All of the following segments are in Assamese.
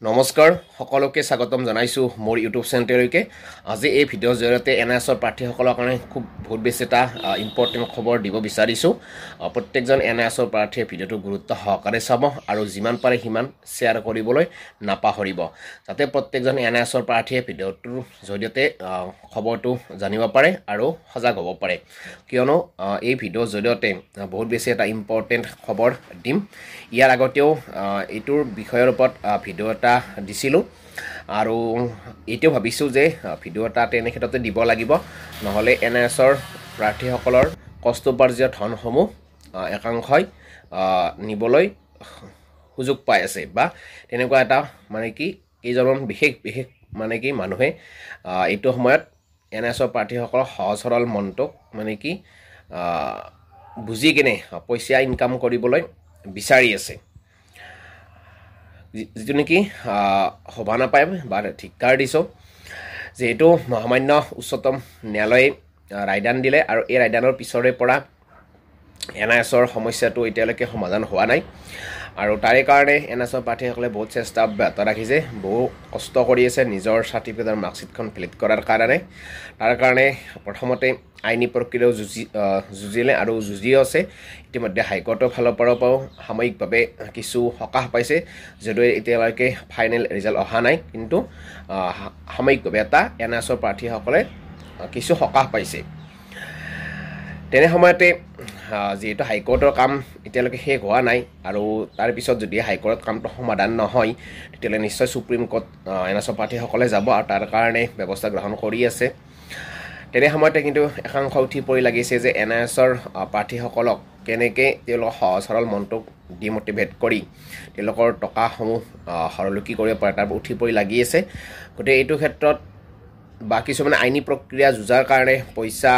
নমস্কাৰ সকলোকে স্বাগতম জনাইছো মোৰ ইউটিউব চেনেললৈকে আজি এই ভিডিঅ'ৰ জৰিয়তে এনআইএছৰ প্ৰাৰ্থীসকলৰ কাৰণে খুব বহুত বেছি এটা ইম্পৰ্টেণ্ট খবৰ দিব বিচাৰিছো প্ৰত্যেকজন এনআইএছৰ প্ৰাৰ্থীয়ে ভিডিঅ'টো গুৰুত্ব সহকাৰে চাব আৰু যিমান পাৰে সিমান শ্বেয়াৰ কৰিবলৈ নাপাহৰিব যাতে প্ৰত্যেকজন এনআইএছৰ প্ৰাৰ্থীয়ে ভিডিঅ'টোৰ জৰিয়তে খবৰটো জানিব পাৰে আৰু সজাগ হ'ব পাৰে কিয়নো এই ভিডিঅ'ৰ জৰিয়তে বহুত বেছি এটা ইম্পৰ্টেণ্ট খবৰ দিম ইয়াৰ আগতেও এইটোৰ বিষয়ৰ ওপৰত ভিডিঅ' এটা দিছিলো আৰু এতিয়াও ভাবিছো যে ভিডিঅ' এটা তেনে ক্ষেত্ৰতে দিব লাগিব নহলে এনআইএছৰ প্ৰাৰ্থীসকলৰ কষ্টোপাৰ্জিত ধনসমূহ একাংশই নিবলৈ সুযোগ পাই আছে বা তেনেকুৱা এটা মানে কি কেইজন বিশেষ মানে কি মানুহে এইটো সময়ত এনআইএছৰ প্ৰাৰ্থীসকলৰ সহজ সৰল মনটোক মানে কি বুজি কিনে পইচা ইনকাম কৰিবলৈ বিচাৰি আছে যিটো নেকি সভা নাপায় বা ঠিকাৰ দিছো যেহেতু মহামান্য উচ্চতম ন্যায়ালয়ে ৰায়দান দিলে আৰু এই ৰায়দানৰ পিছৰে পৰা এনআইএছৰ সমস্যাটো এতিয়ালৈকে সমাধান হোৱা নাই আৰু তাৰে কাৰণে এনআইএছৰ প্ৰাৰ্থীসকলে বহুত চেষ্টা অব্যাহত ৰাখিছে বহু কষ্ট কৰি আছে নিজৰ চাৰ্টিফিকেট আৰু মাৰ্কশ্বিটখন ভেলিড কৰাৰ কাৰণে তাৰ কাৰণে প্ৰথমতে আইনী প্ৰক্ৰিয়াও যুঁজিলে আৰু যুঁজিও আছে ইতিমধ্যে হাইকোৰ্টৰ ফালৰ পৰাও সাময়িকভাৱে কিছু সকাহ পাইছে যদিও এতিয়ালৈকে ফাইনেল ৰিজাল্ট অহা নাই কিন্তু সাময়িকভাৱে এটা এনআইএছৰ প্ৰাৰ্থীসকলে কিছু সকাহ পাইছে তেনে সময়তে যেহেতু হাইকোৰ্টৰ কাম এতিয়ালৈকে শেষ হোৱা নাই আৰু তাৰ পিছত যদি হাইকোৰ্টত কামটো সমাধান নহয় তেতিয়াহ'লে নিশ্চয় সুপ্ৰিম কোৰ্ট এনআইএছৰ প্ৰাৰ্থীসকলে যাব আৰু তাৰ কাৰণে ব্যৱস্থা গ্ৰহণ কৰি আছে তেনে সময়তে কিন্তু একাংশ উঠি পৰি লাগিছে যে এনআইএছৰ প্ৰাৰ্থীসকলক কেনেকৈ তেওঁলোকৰ সহজ সৰল মনটোক ডিমোটিভেট কৰি তেওঁলোকৰ টকাসমূহ সৰলকি কৰিব পাৰে তাৰ উঠি পৰি লাগি আছে গতিকে এইটো ক্ষেত্ৰত বা কিছুমানে আইনী প্ৰক্ৰিয়া যুঁজাৰ কাৰণে পইচা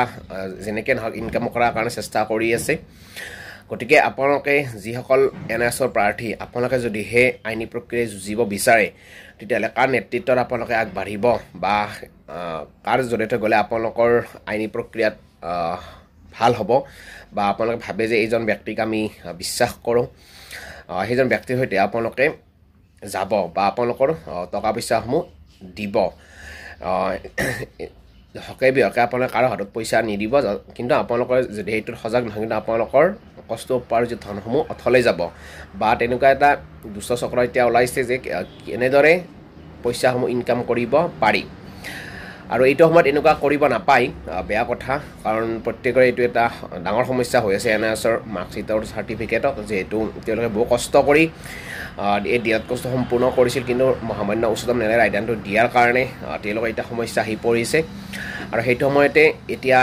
যেনেকৈ নহওক ইনকাম কৰাৰ কাৰণে চেষ্টা কৰি আছে গতিকে আপোনালোকে যিসকল এনআইএছৰ প্ৰাৰ্থী আপোনালোকে যদিহে আইনী প্ৰক্ৰিয়াই যুঁজিব বিচাৰে তেতিয়াহ'লে কাৰ নেতৃত্বত আপোনালোকে আগবাঢ়িব বা কাৰ জৰিয়তে গ'লে আপোনালোকৰ আইনী প্ৰক্ৰিয়াত ভাল হ'ব বা আপোনালোকে ভাবে যে এইজন ব্যক্তিক আমি বিশ্বাস কৰোঁ সেইজন ব্যক্তিৰ সৈতে আপোনালোকে যাব বা আপোনালোকৰ টকা পইচাসমূহ দিব হকে বিহকে আপোনালোকে কাৰো হাতত পইচা নিদিব কিন্তু আপোনালোকৰ যদি সেইটোত সজাগ নহয় কিন্তু আপোনালোকৰ কষ্ট উপাৰ্জিত ধনসমূহ অথলে যাব বা তেনেকুৱা এটা দুষ্ট চক্ৰ এতিয়া ওলাইছে যে কেনেদৰে পইচাসমূহ ইনকাম কৰিব পাৰি আৰু এইটো সময়ত এনেকুৱা কৰিব নাপায় বেয়া কথা কাৰণ প্ৰত্যেকৰে এইটো এটা ডাঙৰ সমস্যা হৈ আছে এনআইএছৰ মাৰ্কশ্বিটৰ চাৰ্টিফিকেটত যিহেতু তেওঁলোকে বহু কষ্ট কৰি এই দিয়াত কষ্ট সম্পূৰ্ণ কৰিছিল কিন্তু মহামান্য উচ্চতম ন্যায়ালয়ে ৰায়দানটো দিয়াৰ কাৰণে তেওঁলোকৰ এটা সমস্যা আহি পৰিছে আৰু সেইটো সময়তে এতিয়া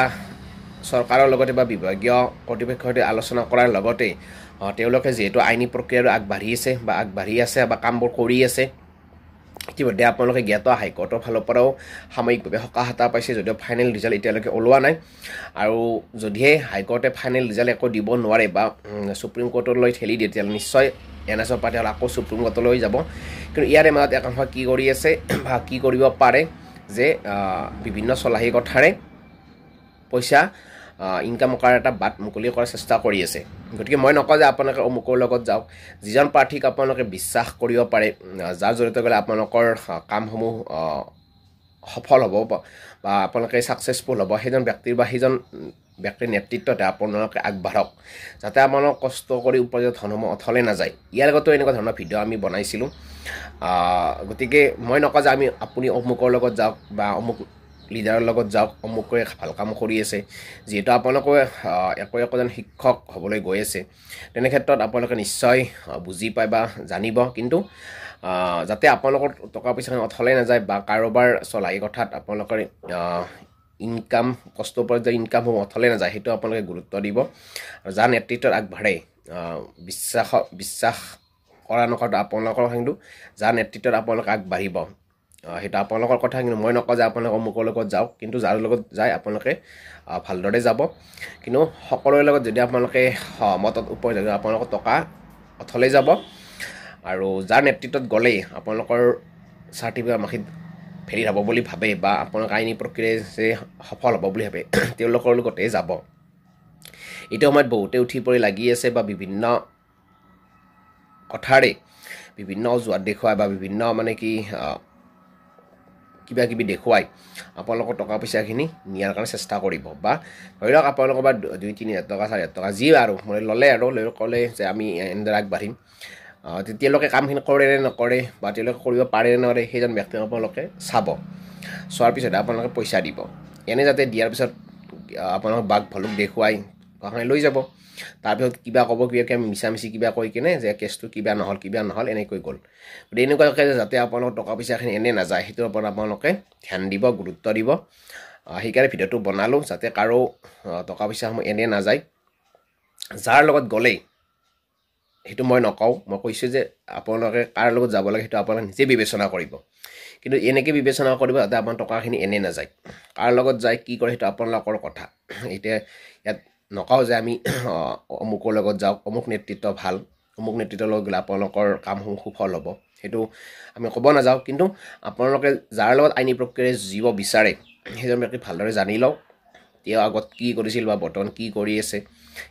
চৰকাৰৰ লগতে বা বিভাগীয় কৰ্তৃপক্ষৰ সৈতে আলোচনা কৰাৰ লগতে তেওঁলোকে যিহেতু আইনী প্ৰক্ৰিয়াটো আগবাঢ়ি আছে বা কামবোৰ কৰি আছে ইতিমধ্যে আপোনালোকে জ্ঞাত হাইকোৰ্টৰ ফালৰ পৰাও সাময়িকভাৱে সকাহ এটা পাইছে যদিও ফাইনেল ৰিজাল্ট এতিয়ালৈকে ওলোৱা নাই আৰু যদিহে হাইকোৰ্টে ফাইনেল ৰিজাল্ট একো দিব নোৱাৰে বা সুপ্ৰিম কোৰ্টলৈ ঠেলি দিয়ে তেতিয়াহ'লে নিশ্চয় এনআইএছৰ প্ৰাৰ্থীসকলে আকৌ সুপ্ৰিম কোৰ্টলৈ যাব কিন্তু ইয়াৰে মাজত একাংশ কি কৰি আছে বা কি কৰিব পাৰে যে বিভিন্ন চলাহী কথাৰে পইচা ইনকাম কৰাৰ এটা বাট মুকলি কৰাৰ চেষ্টা কৰি আছে গতিকে মই নকওঁ যে আপোনালোকে অমুকৰ লগত যাওক যিজন প্ৰাৰ্থীক আপোনালোকে বিশ্বাস কৰিব পাৰে যাৰ জৰিয়তে গ'লে আপোনালোকৰ কামসমূহ সফল হ'ব বা আপোনালোকে ছাকচেছফুল হ'ব সেইজন ব্যক্তিৰ বা সেইজন ব্যক্তিৰ নেতৃত্বতে আপোনালোকে আগবাঢ়ক যাতে আপোনালোক কষ্ট কৰি উপাৰ্জিত ধনসমূহ অথলে নাযায় ইয়াৰ আগতেও এনেকুৱা ধৰণৰ ভিডিঅ' আমি বনাইছিলোঁ গতিকে মই নকওঁ যে আপুনি অমুকৰ লগত যাওক বা অমুক লিডাৰৰ লগত যাওক অমুকে ভাল কাম কৰি আছে যিহেতু আপোনালোকে একোজন শিক্ষক হ'বলৈ গৈ আছে তেনে ক্ষেত্ৰত আপোনালোকে নিশ্চয় বুজি পায় বা জানিব কিন্তু যাতে আপোনালোকৰ টকা পইচাখিনি অথলে নাযায় বা কাৰোবাৰ চলাহী কথাত আপোনালোকৰ ইনকাম কষ্ট উপাৰ্জিত ইনকামসমূহ অথলে নাযায় সেইটো আপোনালোকে গুৰুত্ব দিব আৰু যাৰ নেতৃত্বত আগবাঢ়ে বিশ্বাস কৰা নকৰাটো আপোনালোকৰ কিন্তু যাৰ নেতৃত্বত আপোনালোকে আগবাঢ়িব সেইটো আপোনালোকৰ কথা কিন্তু মই নকওঁ যে আপোনালোকে অমুকৰ লগত যাওক কিন্তু যাৰ লগত যায় আপোনালোকে ভালদৰে যাব কিন্তু সকলোৰে লগত যদি আপোনালোকে সহমতত উপনীত আপোনালোকৰ টকা অথলে যাব আৰু যাৰ নেতৃত্বত গ'লেই আপোনালোকৰ চাৰ্টিফিকেট মাৰ্কশ্বিট ভেলিড হ'ব বুলি ভাবে বা আপোনালোকে আইনী প্ৰক্ৰিয়াই যে সফল হ'ব বুলি ভাবে তেওঁলোকৰ লগতে যাব এইটো সময়ত বহুতে উঠি পৰি লাগি আছে বা বিভিন্ন কথাৰে বিভিন্ন অজুহাত দেখুৱাই বা বিভিন্ন মানে কি কিবা কিবি দেখুৱাই আপোনালোকৰ টকা পইচাখিনি নিয়াৰ কাৰণে চেষ্টা কৰিব বা ধৰি লওক আপোনালোকৰ বা 2-3 হাজাৰ টকা 4 হাজাৰ টকা যি আৰু মানে ল'লে আৰু লৈ ক'লে যে আমি এনেদৰে আগবাঢ়িম তেতিয়ালৈকে কামখিনি কৰে নে নকৰে বা তেওঁলোকে কৰিব পাৰে নে নকৰে সেইজন ব্যক্তিক আপোনালোকে চাব চোৱাৰ পিছত আপোনালোকে পইচা দিব এনে যাতে দিয়াৰ পিছত আপোনালোক বাঘ ভালুক দেখুৱাই টকাখিনি লৈ যাব তাৰপিছত কিবা ক'ব কিবা মিছামিছি কিবা কৈ কিনে যে কেছটো কিবা নহ'ল এনেকৈ গ'ল গতিকে এনেকুৱাকৈ যাতে আপোনালোকৰ টকা পইচাখিনি এনে নাযায় সেইটোৰ ওপৰত আপোনালোকে ধ্যান দিব গুৰুত্ব দিব সেইকাৰণে ভিডিঅ'টো বনালোঁ যাতে কাৰো টকা পইচাসমূহ এনে নাযায় যাৰ লগত গ'লেই সেইটো মই নকওঁ মই কৈছোঁ যে আপোনালোকে কাৰ লগত যাব লাগে সেইটো আপোনালোকে নিজে বিবেচনা কৰিব কিন্তু এনেকৈ বিবেচনা কৰিব যাতে আপোনাৰ টকাখিনি এনে নাযায় কাৰ লগত যায় কি কৰে সেইটো আপোনালোকৰ কথা এতিয়া ইয়াত নকওঁ যে আমি অমুকৰ লগত যাওক অমুক নেতৃত্ব ভাল অমুক নেতৃত্বৰ লগত গ'লে আপোনালোকৰ কামসমূহ সুফল হ'ব সেইটো আমি ক'ব নাযাওঁ কিন্তু আপোনালোকে যাৰ লগত আইনী প্ৰক্ৰিয়াৰে জীৱ বিচাৰে সেইজন ব্যক্তি ভালদৰে জানি লওক তেওঁ আগত কি কৰিছিল বা বৰ্তমান কি কৰি আছে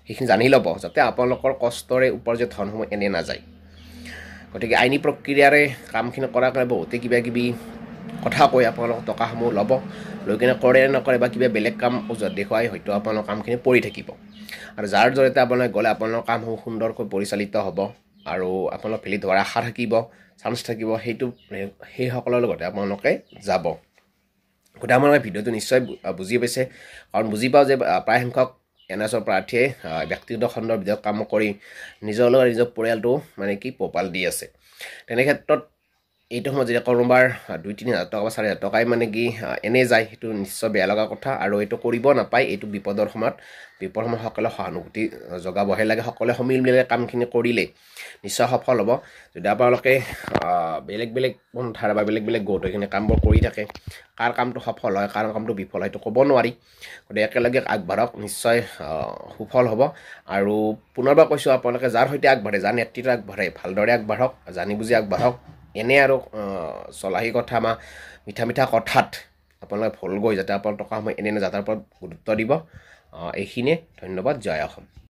সেইখিনি জানি ল'ব যাতে আপোনালোকৰ কষ্টৰে উপাৰ্জিত ধনসমূহ এনে নাযায় গতিকে আইনী প্ৰক্ৰিয়াৰে কামখিনি কৰাৰ কাৰণে বহুতে কিবা কিবি কথা কৈ আপোনালোকৰ টকাসমূহ ল'ব লৈ কিনে কৰে নকৰে বা কিবা বেলেগ কাম অজুহাত দেখুৱাই হয়তো আপোনালোকৰ কামখিনি পৰি থাকিব আৰু যাৰ জৰিয়তে আপোনালোকে গ'লে আপোনালোকৰ কামসমূহ সুন্দৰকৈ পৰিচালিত হ'ব আৰু আপোনালোক ফেলিত হোৱাৰ আশা থাকিব চান্স থাকিব সেইসকলৰ লগতে আপোনালোকে যাব গতিকে আপোনালোকে ভিডিঅ'টো নিশ্চয় বুজি পাইছে কাৰণ বুজি পাওঁ যে প্ৰায় সংখ্যক এনআৰএছৰ প্ৰাৰ্থীয়ে ব্যক্তিগত খণ্ডৰ ভিতৰত কাম কৰি নিজৰ লগত নিজৰ পৰিয়ালটো মানে কি পোহপাল দি আছে তেনে ক্ষেত্ৰত এইটো সময়ত যেতিয়া কোনোবাৰ 2-3 হাজাৰ টকা বা 4 হাজাৰ টকাই মানে কি এনে যায় সেইটো নিশ্চয় বেয়া লগা কথা আৰু এইটো কৰিব নাপায় এইটো বিপদৰ সময়ত সকলোৱে সহানুভূতি জগাবহে লাগে সকলোৱে সমিল মিলে কামখিনি কৰিলে নিশ্চয় সফল হ'ব যদি আপোনালোকে বেলেগ বেলেগ পন্থাৰ বা বেলেগ বেলেগ গোট হৈ কিনে কামবোৰ কৰি থাকে কাৰ কামটো সফল হয় কাৰ কামটো বিফল হয় সেইটো ক'ব নোৱাৰি গতিকে একেলগে আগবাঢ়ক নিশ্চয় সুফল হ'ব আৰু পুনৰবাৰ কৈছোঁ আপোনালোকে যাৰ সৈতে আগবাঢ়ে যাৰ নেতৃত্ব আগবাঢ়ে ভালদৰে আগবাঢ়ক জানি বুজি আগবাঢ়ক এনে আৰু চলাহী কথা বা মিঠা কথাত আপোনালোকে ভুল গৈ যাতে আপোনাৰ টকাসমূহ এনে নাযায় তাৰ ওপৰত গুৰুত্ব দিব এইখিনিয়ে ধন্যবাদ জয় অসম।